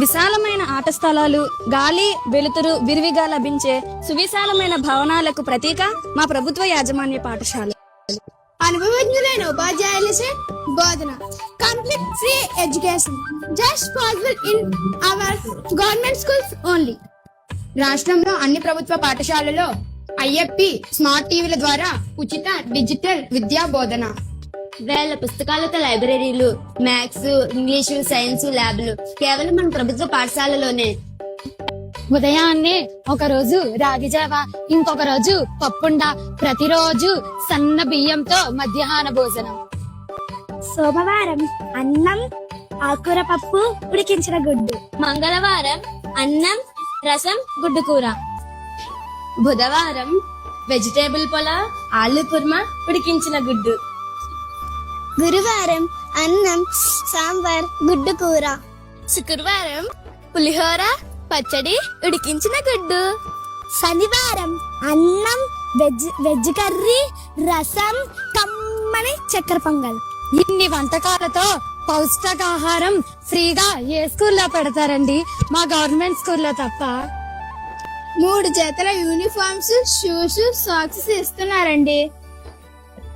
విశాలమైన ఆట స్థలాలు, గాలి వెలుతురు విరివిగా లభించే సువిశాలమైన భవనాలకు ప్రతీక మా ప్రభుత్వ యాజమాన్య పాఠశాల. అనుభవజ్ఞులైన ఉపాధ్యాయులచే బోధన. Complete free education just possible in our government schools only. రాష్ట్రంలో అన్ని ప్రభుత్వ పాఠశాలలో ఐఎఫ్పి స్మార్ట్ టీవీల ద్వారా ఉచిత డిజిటల్ విద్యా బోధన. వేల పుస్తకాలతో లైబ్రరీలు, మ్యాథ్స్, ఇంగ్లీషు, సైన్స్ ల్యాబ్లు కేవలం మన ప్రభుత్వ పాఠశాలలోనే. ఉదయాన్నే ఒక రోజు రాగి జావ, ఇంకొక రోజు పప్పుండ, ప్రతిరోజు సన్న బియ్యంతో మధ్యాహ్న భోజనం. సోమవారం అన్నం, ఆకుకూర పప్పు, ఉడికించిన గుడ్డు. మంగళవారం అన్నం, రసం, గుడ్డు కూర. బుధవారం వెజిటేబుల్ పులావ్, ఆలు కుర్మా, ఉడికించిన గుడ్డు. గురువారం అన్నం, సాంబార్, గుడ్డు కూర. శుక్రవారం పులిహోర, పచ్చడి, ఉడికించిన గుడ్డు. శనివారం అన్నం, వెజ్ కర్రీ, రసం, కమ్మని చక్కెర పొంగల్. ఇన్ని వంటకాలతో పౌష్టికాహారం ఫ్రీగా ఏ స్కూల్లో పెడతారండి? మా గవర్నమెంట్ స్కూల్లో తప్ప. 3 జతల యూనిఫామ్స్, షూస్, సాక్స్ ఇస్తున్నారండి.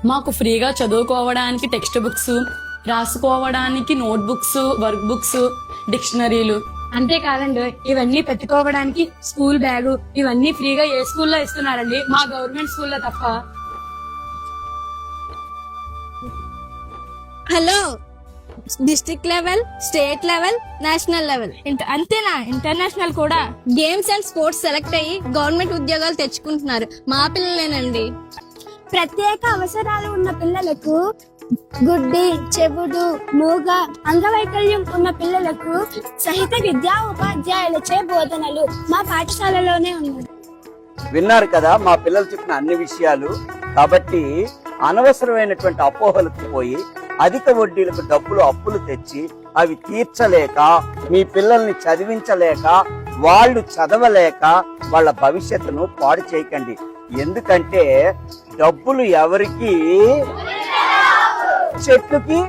మాకు ఫ్రీగా చదువుకోవడానికి టెక్స్ట్ బుక్స్, రాసుకోవడానికి నోట్ బుక్స్, వర్క్ బుక్స్, డిక్షనరీలు. అంతేకాదండి, ఇవన్నీ పెట్టుకోవడానికి స్కూల్ బ్యాగు, ఇవన్నీ ఫ్రీగా ఏ స్కూల్లో ఇస్తున్నారండి? మా గవర్నమెంట్ స్కూల్లో తప్ప. Hello, district level, state level, national level, అంతేనా ఇంటర్నేషనల్ కూడా గేమ్స్ అండ్ స్పోర్ట్స్ సెలెక్ట్ అయ్యి గవర్నమెంట్ ఉద్యోగాలు తెచ్చుకుంటున్నారు మా పిల్లలేనండి. ప్రత్యేక అవసరాలు ఉన్న పిల్లలకు, గుడ్డి, చెవుడు, మూగ, అంగవైకల్యం ఉన్న పిల్లలకు సహిత విద్యా ఉపాధ్యాయులచే బోధనలు మా పాఠశాలలోనే ఉన్నాయి. విన్నారు కదా మా పిల్లలు చెప్పిన అన్ని విషయాలు. కాబట్టి అనవసరమైనటువంటి అపోహలకు పోయి అధిక వడ్డీలకు డబ్బులు అప్పులు తెచ్చి అవి తీర్చలేక, మీ పిల్లల్ని చదివించలేక, వాళ్ళు చదవలేక వాళ్ళ భవిష్యత్తును పాడు చేయకండి. ఎందుకంటే డబ్బులు ఎవరికి చెట్టుకి